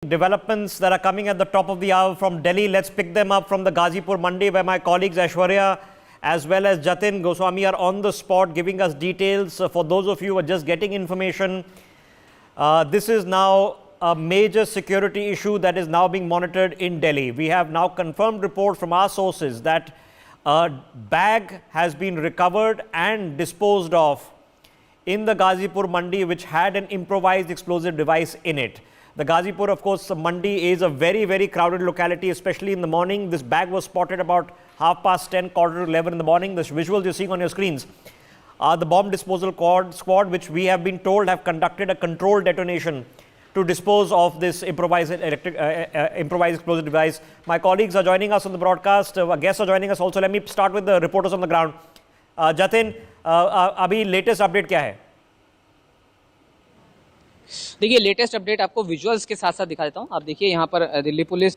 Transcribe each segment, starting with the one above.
developments that are coming at the top of the hour from Delhi. Let's pick them up from the Ghazipur Mandi, where my colleagues Aishwarya as well as Jatin Goswami are on the spot giving us details. For those of you who are just getting information, this is now a major security issue that is now being monitored in Delhi. We have now confirmed reports from our sources that a bag has been recovered and disposed of in the Ghazipur Mandi, which had an improvised explosive device in it. The Ghazipur, of course, Mandi is a very, very crowded locality, especially in the morning. This bag was spotted about 10:30, quarter to 11 in the morning. The visuals you're seeing on your screens are the bomb disposal squad, which we have been told have conducted a controlled detonation to dispose of this improvised explosive device. My colleagues are joining us on the broadcast. Guests are joining us also. Let me start with the reporters on the ground. Jatin, अभी latest update क्या है? देखिए, latest update आपको visuals के साथ साथ दिखा देता हूं। आप देखिए, यहाँ पर दिल्ली पुलिस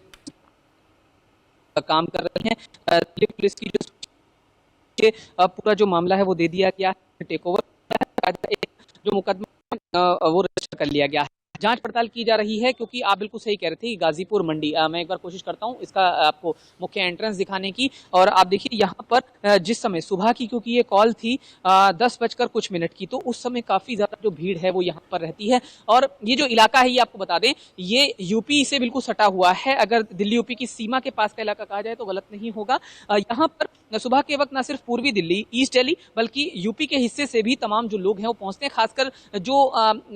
काम कर रही है। दिल्ली पुलिस की पूरा जो मामला है वो दे दिया गया है, टेक ओवर जो मुकदमा वो रजिस्टर कर लिया गया है। जांच पड़ताल की जा रही है, क्योंकि आप बिल्कुल सही कह रहे थे कि गाजीपुर मंडी, मैं एक बार कोशिश करता हूं इसका आपको मुख्य एंट्रेंस दिखाने की। और आप देखिए यहाँ पर जिस समय सुबह की, क्योंकि ये कॉल थी 10:00 की, तो उस समय काफी ज्यादा जो भीड़ है वो यहाँ पर रहती है। और ये जो इलाका है, ये आपको बता दें, ये यूपी से बिल्कुल सटा हुआ है। अगर दिल्ली यूपी की सीमा के पास का इलाका कहा जाए तो गलत नहीं होगा। यहाँ पर सुबह के वक्त न सिर्फ पूर्वी दिल्ली, ईस्ट दिल्ली, बल्कि यूपी के हिस्से से भी तमाम जो लोग हैं वो पहुंचते हैं। खासकर जो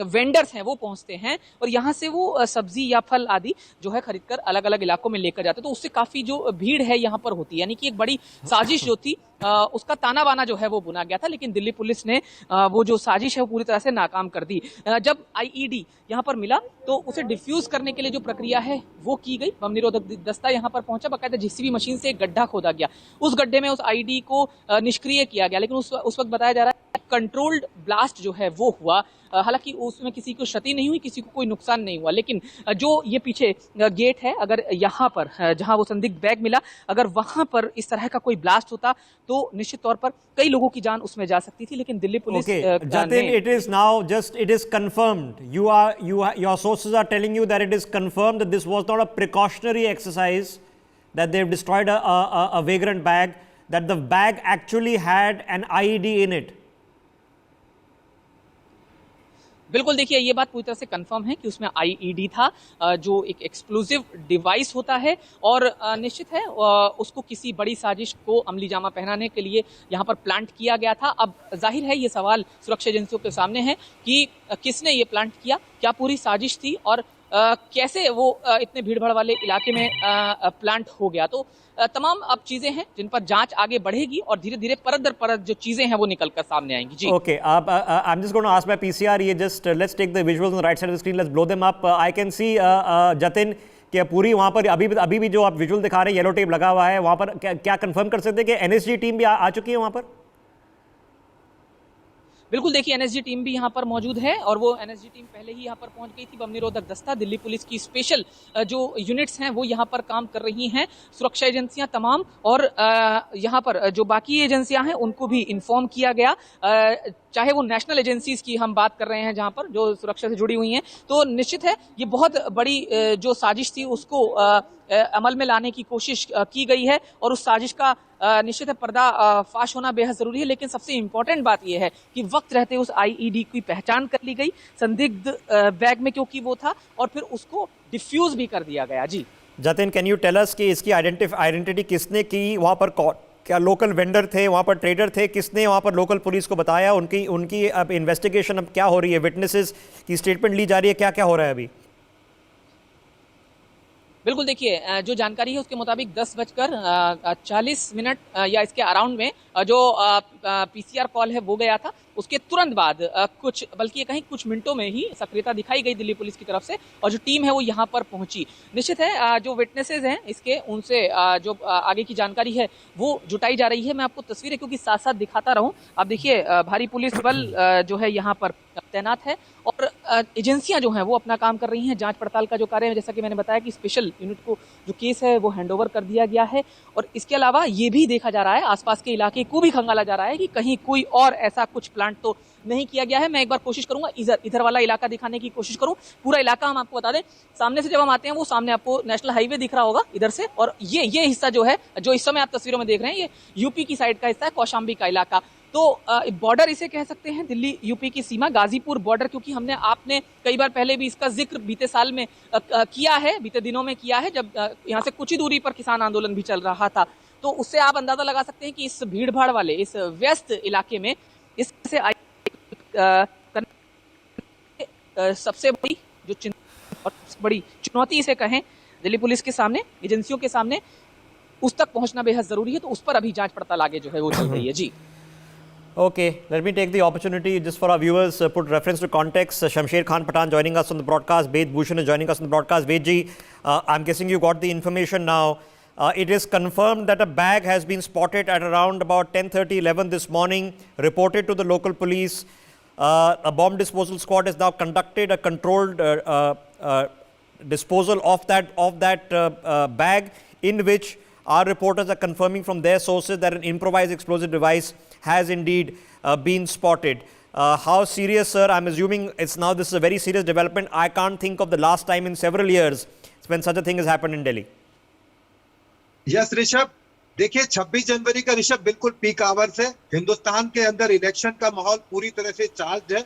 वेंडर्स हैं वो पहुंचते हैं और यहाँ से वो सब्जी या फल आदि जो है खरीदकर अलग अलग इलाकों में लेकर जाते हैं। तो उससे काफी जो भीड़ है यहाँ पर होती है, यानी कि एक बड़ी साजिश जो थी उसका ताना बाना जो है वो बुना गया था। लेकिन दिल्ली पुलिस ने वो जो साजिश है वो पूरी तरह से नाकाम कर दी। जब आईईडी यहाँ पर मिला तो उसे डिफ्यूज करने के लिए जो प्रक्रिया है वो की गई। बम निरोधक दस्ता यहाँ पर पहुंचा, बाकायदा जेसीबी मशीन से एक गड्ढा खोदा गया, उस गड्ढे में उस आईईडी को निष्क्रिय किया गया। लेकिन उस वक्त बताया जा रहा है कंट्रोल्ड ब्लास्ट जो है वो हुआ। हालांकि उसमें किसी को क्षति नहीं हुई, किसी को कोई नुकसान नहीं हुआ। लेकिन जो ये पीछे गेट है, अगर यहाँ पर जहां वो संदिग्ध बैग मिला, अगर वहां पर इस तरह का कोई ब्लास्ट होता तो निश्चित तौर पर कई लोगों की जान उसमें जा सकती थी। लेकिन Delhi police Jatin, it is confirmed. Your sources are telling you that it is confirmed that this was not a precautionary exercise, that they've destroyed a vagrant bag, that the bag actually had an IED in it. बिल्कुल, देखिए, ये बात पूरी तरह से confirm है कि उसमें आईईडी था, जो एक एक्सप्लोसिव डिवाइस होता है। और निश्चित है उसको किसी बड़ी साजिश को अमली जामा पहनाने के लिए यहाँ पर प्लांट किया गया था। अब जाहिर है ये सवाल सुरक्षा एजेंसियों के सामने है कि किसने ये प्लांट किया, क्या पूरी साजिश थी और कैसे वो इतने भीड़भाड़ वाले इलाके में प्लांट हो गया। तो तमाम अब चीजें हैं जिन पर जांच आगे बढ़ेगी और धीरे धीरे परत दर परत जो चीजें हैं वो निकल कर सामने आएंगी। जी, okay, I am just going to ask my PCR, ये just let's take the visuals on the right side of the screen, let's blow them up. I can see Jatin कि पूरी वहां पर अभी भी जो आप विजुअल दिखा रहे हैं, येलो टेप लगा हुआ है वहां पर, क्या कंफर्म कर सकते हैं कि एनएसजी टीम भी आ चुकी है वहां पर? बिल्कुल, देखिए, एनएसजी टीम भी यहाँ पर मौजूद है और वो एनएसजी टीम पहले ही यहाँ पर पहुंच गई थी। बम निरोधक दस्ता, दिल्ली पुलिस की स्पेशल जो यूनिट्स हैं वो यहाँ पर काम कर रही हैं, सुरक्षा एजेंसियां तमाम, और यहाँ पर जो बाकी एजेंसियां हैं उनको भी इन्फॉर्म किया गया। चाहे वो नेशनल एजेंसीज की हम बात कर रहे हैं जहाँ पर जो सुरक्षा से जुड़ी हुई हैं, तो निश्चित है ये बहुत बड़ी जो साजिश थी उसको अमल में लाने की कोशिश की गई है और उस साजिश का निश्चित है पर्दा फाश होना बेहद जरूरी है। लेकिन सबसे इम्पोर्टेंट बात यह है कि वक्त रहते उस आईईडी की पहचान कर ली गई, संदिग्ध बैग में क्योंकि वो था, और फिर उसको डिफ्यूज भी कर दिया गया। जी Jatin, can you tell us कि इसकी आइडेंटिटी किसने की? वहाँ पर क्या लोकल वेंडर थे, वहाँ पर ट्रेडर थे? किसने वहाँ पर लोकल पुलिस को बताया? उनकी अब इन्वेस्टिगेशन अब क्या हो रही है? विटनेसेस की स्टेटमेंट ली जा रही है, क्या क्या हो रहा है अभी? बिल्कुल, देखिए, जो जानकारी है उसके मुताबिक 10:40 या इसके अराउंड में जो पीसीआर कॉल है वो गया था। उसके तुरंत बाद बल्कि ये कहीं कुछ मिनटों में ही सक्रियता दिखाई गई दिल्ली पुलिस की तरफ से और जो टीम है वो यहाँ पर पहुंची। निश्चित है जो विटनेसेस हैं इसके, उनसे जो आगे की जानकारी है वो जुटाई जा रही है। मैं आपको तस्वीरें क्योंकि साथ साथ दिखाता रहूं, आप देखिए, भारी पुलिस बल जो है यहाँ पर तैनात है और एजेंसियां जो हैं वो अपना काम कर रही हैं। जांच पड़ताल का जो कार्य है, जैसा कि मैंने बताया कि स्पेशल यूनिट को जो केस है वो हैंडओवर कर दिया गया है। और इसके अलावा ये भी देखा जा रहा है, आसपास के इलाके को भी खंगाला जा रहा है कि कहीं कोई और ऐसा कुछ प्लान प्लांट तो नहीं किया गया है। मैं एक बार कोशिश करूंगा इधर वाला इलाका दिखाने की कोशिश करूं। पूरा इलाका हम आपको बता दें, सामने से जब हम आते हैं वो सामने आपको नेशनल हाईवे दिख रहा होगा इधर से, और ये हिस्सा जो है, जो इस समय आप तस्वीरों में देख रहे हैं, ये यूपी की साइड का हिस्सा है, कौशाम्बी का इलाका। तो बॉर्डर इसे कह सकते हैं, दिल्ली यूपी की सीमा, गाजीपुर बॉर्डर, क्योंकि आपने कई बार पहले भी इसका जिक्र बीते साल में किया है, बीते दिनों में किया है, जब यहाँ से कुछ ही दूरी पर किसान आंदोलन भी चल रहा था। तो उससे आप अंदाजा लगा सकते हैं कि इस भीड़-भाड़ वाले, इस व्यस्त इलाके में इससे सबसे बड़ी जो और बड़ी चुनौती इसे कहें दिल्ली पुलिस के सामने, एजेंसियों के सामने, उस तक पहुंचना बेहद जरूरी है। तो उस पर अभी जांच पड़ताल आगे जो है वो चल रही है। जी Okay, let me take the opportunity just for our viewers, put reference to context. Shamsher Khan Pathan joining us on the broadcast. Ved Bhushan is joining us on the broadcast. Ved ji, I'm guessing you got the information now. It is confirmed that a bag has been spotted at around about 10:30, 11 this morning, reported to the local police. A bomb disposal squad has now conducted a controlled disposal of that bag, in which our reporters are confirming from their sources that an improvised explosive device has indeed been spotted. How serious, sir? I'm assuming this is a very serious development. I can't think of the last time in several years when such a thing has happened in Delhi. Yes Rishabh, देखिए 26 जनवरी का ऋषभ बिल्कुल peak hours है। हिंदुस्तान के अंदर election का माहौल पूरी तरह से चार्ज है।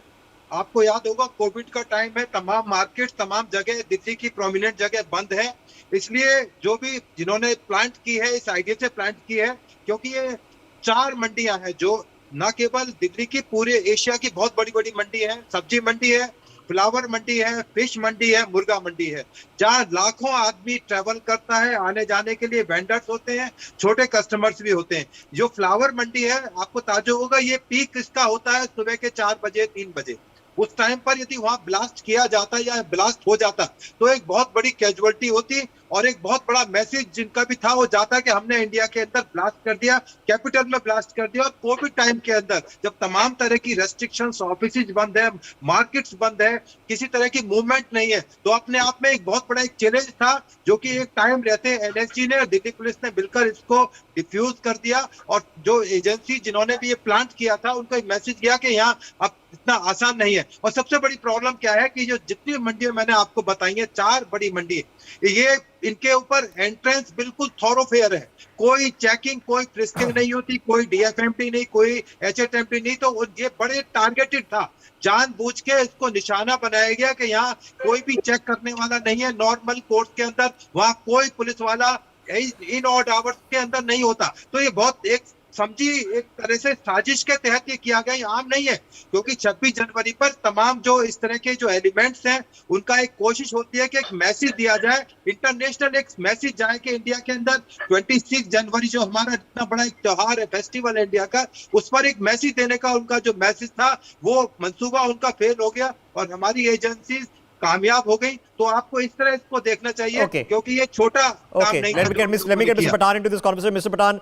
आपको याद होगा कोविड का टाइम है, तमाम मार्केट, तमाम जगह, दिल्ली की प्रोमिनेंट जगह बंद है। इसलिए जो भी जिन्होंने प्लांट की है, इस आइडिया से प्लांट की है, क्योंकि ये 4 मंडियां हैं जो न केवल दिल्ली की, पूरे एशिया की बहुत बड़ी बड़ी मंडी है। सब्जी मंडी है, फ्लावर मंडी है, फिश मंडी है, मुर्गा मंडी है, जहाँ लाखों आदमी ट्रेवल करता है। आने जाने के लिए वेंडर्स होते हैं, छोटे कस्टमर्स भी होते हैं। जो फ्लावर मंडी है, आपको ताज्जुब होगा, ये पीक इसका होता है सुबह के 4 बजे, 3 बजे। उस टाइम पर यदि वहां ब्लास्ट किया जाता या ब्लास्ट हो जाता तो एक बहुत बड़ी कैजुअलिटी होती और एक बहुत बड़ा मैसेज जिनका भी था वो जाता कि हमने इंडिया के अंदर ब्लास्ट कर दिया, कैपिटल में ब्लास्ट कर दिया। और कोविड टाइम के अंदर जब तमाम तरह की रेस्ट्रिक्शंस, ऑफिसेज बंद है, मार्केट्स बंद है, किसी तरह की मूवमेंट नहीं है, तो अपने आप में एक बहुत बड़ा एक चैलेंज था, जो कि एक टाइम रहते एनएसजी ने और दिल्ली पुलिस ने मिलकर इसको डिफ्यूज कर दिया। और जो एजेंसी जिन्होंने भी ये प्लांट किया था, उनको एक मैसेज किया कि यहाँ अब इतना आसान नहीं है। और सबसे बड़ी प्रॉब्लम क्या है कि जो जितनी मंडियां मैंने आपको बताई है, 4 बड़ी मंडी, ये इनके ऊपर एंट्रेंस बिल्कुल थॉरोफेयर है। कोई चेकिंग, कोई फ्रिस्किंग नहीं होती, कोई डीएफएमटी नहीं, कोई एचएचएमटी नहीं। तो ये बड़े टारगेटेड था, जानबूझ के इसको निशाना बनाया गया कि यहाँ कोई भी चेक करने वाला नहीं है। नॉर्मल कोर्ट के अंदर वहां कोई पुलिस वाला इन ऑड आवर्स के अंदर नहीं होता। तो ये बहुत एक समझी एक तरह से साजिश के तहत ये किया गया, आम नहीं है। क्योंकि 26 जनवरी पर तमाम जो इस तरह के जो एलिमेंट्स हैं, उनका एक कोशिश होती है कि एक मैसेज दिया जाए, इंटरनेशनल एक मैसेज जाए कि इंडिया के अंदर 26 जनवरी जो हमारा इतना बड़ा एक त्योहार है, फेस्टिवल है इंडिया का, उस पर एक मैसेज देने का उनका जो मैसेज था, वो मंसूबा उनका फेल हो गया और हमारी एजेंसी कामयाब हो गई। तो आपको इस तरह इसको देखना चाहिए, क्योंकि ये छोटा काम नहीं है। Let me get Mr. Pathan into this conversation. Mr. Pathan,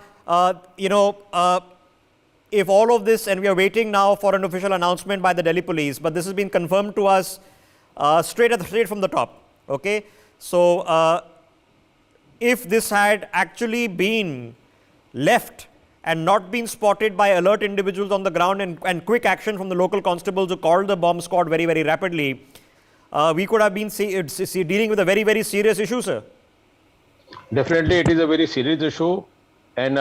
if all of this, and we are waiting now for an official announcement by the Delhi police, but this has been confirmed to us straight from the top. Okay, so if this had actually been left and not been spotted by alert individuals on the ground and quick action from the local constables who called the bomb squad very, very rapidly, we could have been dealing with a very, very serious issue, sir. Definitely, it is a very serious issue. And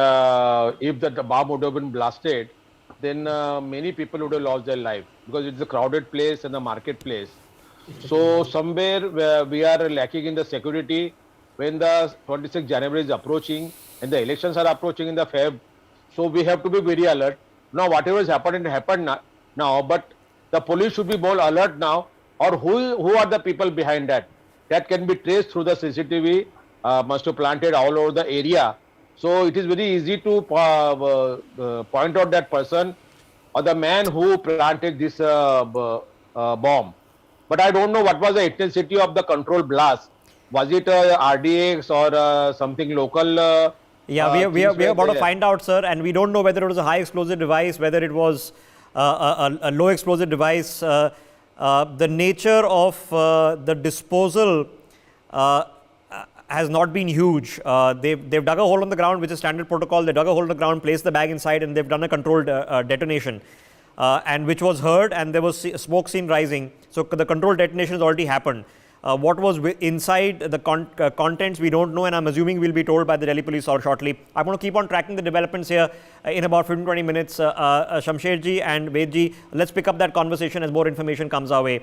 if the bomb would have been blasted, then many people would have lost their life, because it's a crowded place and a marketplace. So somewhere we are lacking in the security when the 26th January is approaching and the elections are approaching in the Feb. So we have to be very alert. Now whatever has happened, it happened now, but the police should be more alert now. Or who are the people behind that? That can be traced through the CCTV, must have planted all over the area. So it is very easy to point out that person or the man who planted this bomb. But I don't know what was the intensity of the controlled blast. Was it RDX or something local? Yeah, we are about to find out, sir, and we don't know whether it was a high explosive device, whether it was a low explosive device. The nature of the disposal has not been huge. They've dug a hole on the ground, which is standard protocol. They dug a hole on the ground, placed the bag inside, and they've done a controlled detonation. and which was heard, and there was smoke seen rising. So the controlled detonation has already happened. What was inside the contents, we don't know, and I'm assuming we'll be told by the Delhi police or shortly. I'm going to keep on tracking the developments here in about 15-20 minutes. Shamsherji and Vedji, let's pick up that conversation as more information comes our way.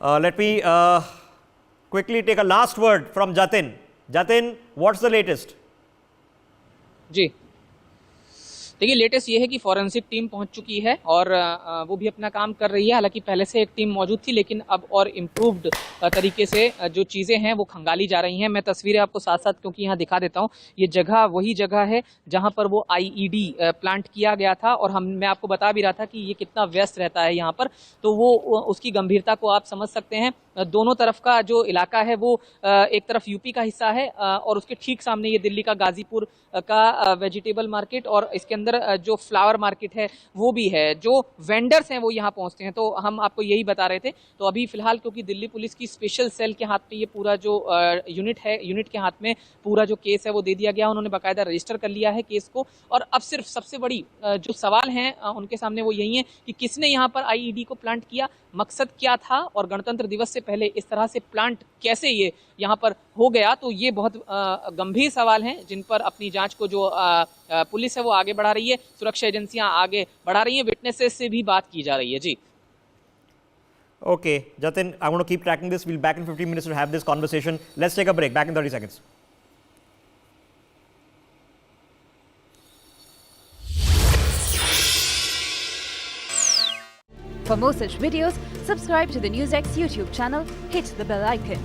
Let me quickly take a last word from Jatin. Jatin, what's the latest? जी देखिए, latest ये है कि forensic team पहुंच चुकी है और वो भी अपना काम कर रही है। हालांकि पहले से एक टीम मौजूद थी, लेकिन अब और इम्प्रूव्ड तरीके से जो चीज़ें हैं वो खंगाली जा रही हैं। मैं तस्वीरें आपको साथ साथ क्योंकि यहाँ दिखा देता हूँ। ये जगह वही जगह है जहाँ पर वो आईईडी प्लांट किया गया था, और मैं आपको बता भी रहा था कि ये कितना व्यस्त रहता है यहाँ पर, तो वो उसकी गंभीरता को आप समझ सकते हैं। दोनों तरफ का जो इलाका है वो एक तरफ यूपी का हिस्सा है और उसके ठीक सामने ये दिल्ली का गाजीपुर का वेजिटेबल मार्केट, और इसके अंदर जो फ्लावर मार्केट है वो भी है। जो वेंडर्स हैं वो यहाँ पहुँचते हैं, तो हम आपको यही बता रहे थे। तो अभी फिलहाल क्योंकि दिल्ली पुलिस की स्पेशल सेल के हाथ में ये पूरा जो यूनिट है, यूनिट के हाथ में पूरा जो केस है वो दे दिया गया। उन्होंने बाकायदा रजिस्टर कर लिया है केस को, और अब सिर्फ सबसे बड़ी जो सवाल हैं उनके सामने वो यही है कि किसने यहाँ पर आईईडी को प्लांट किया, मकसद क्या था, और गणतंत्र दिवस से पहले इस तरह से प्लांट कैसे ये यहाँ पर हो गया। तो ये बहुत गंभीर सवाल हैं जिन पर अपनी जांच को जो पुलिस है वो आगे बढ़ा रही है, सुरक्षा एजेंसियां आगे बढ़ा रही हैं, विटनेसेस से भी बात की जा रही है। जी Okay, Jatin, I'm going to keep tracking this. We'll be back in 15 minutes to have this conversation. Let's take a break. Back in 30 seconds. For more such videos, subscribe to the NewsX YouTube channel, hit the bell icon.